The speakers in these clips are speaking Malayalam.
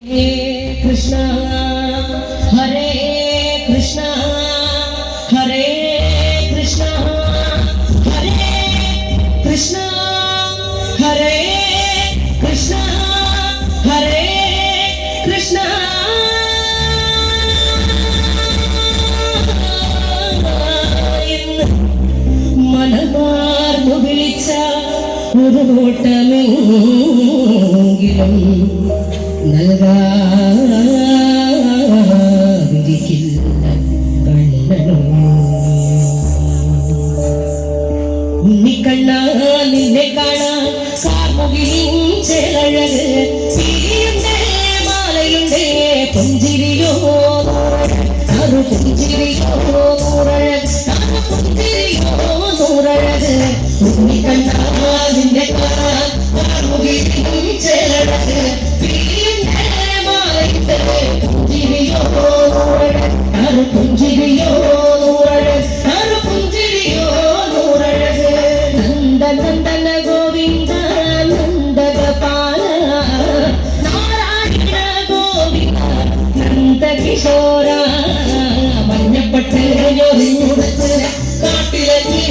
Krishna Hare Krishna Hare Krishna Hare Krishna Hare Krishna Hare Krishna മനമാർന്നു വിളിച്ച ഒരു നോട്ടമെങ്കിലും നൽകാതിരിക്കില്ല കണ്ണനും. ഉണ്ണിക്കണ്ണ നിന്നെ കാണാൻ കാർമുകിലിൻ ചേലഴക് തീയുണ്ട് മാലയുണ്ട് പുഞ്ചിരിയോ അറു പുഞ്ചിരിയോ നൂറഴക് പുഞ്ചിരിയോ നൂറഴക്. ഉണ്ണിക്കണ്ണ നിന്നെ കാണാൻ കാർമുകിലിൻ ചേലഴക് പുഞ്ചിരിയോ പുഞ്ചിരിയോ നൂറഴക്. നന്ദനന്ദന ഗോവിന്ദ നന്ദഗോപാല നാരായണ ഗോവിന്ദ നന്ദകിശോര. മഞ്ഞപ്പട്ട് ഞൊറിഞ്ഞുടുത്ത് കാട്ടിലെത്തി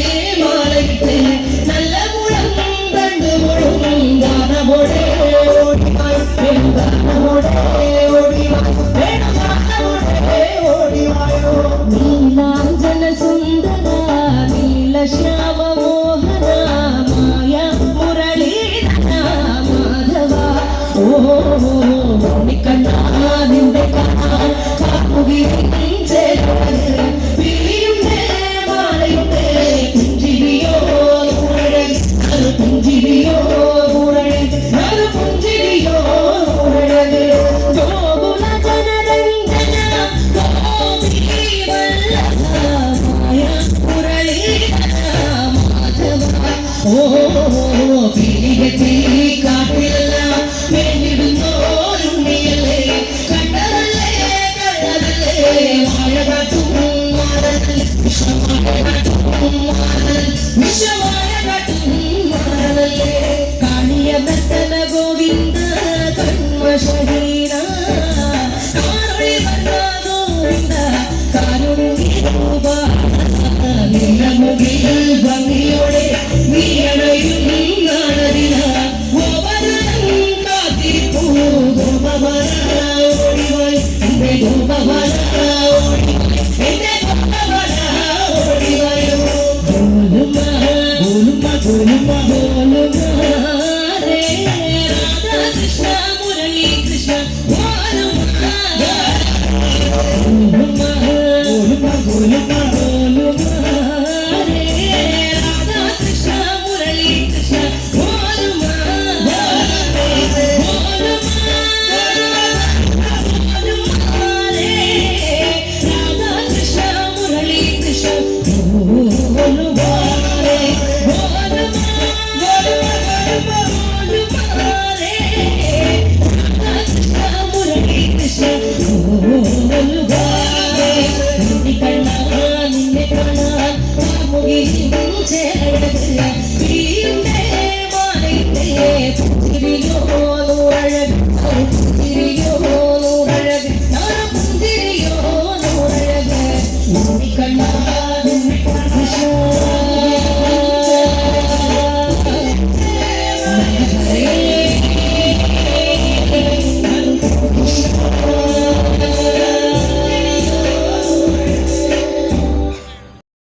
മാലയിട്ട് നല്ല മുഴം കണ്ടു മുഴും ഗാനമോടെ ഓടിവായ് ഗാനമോടെ ഓടിവായ് ഓടിവായോ.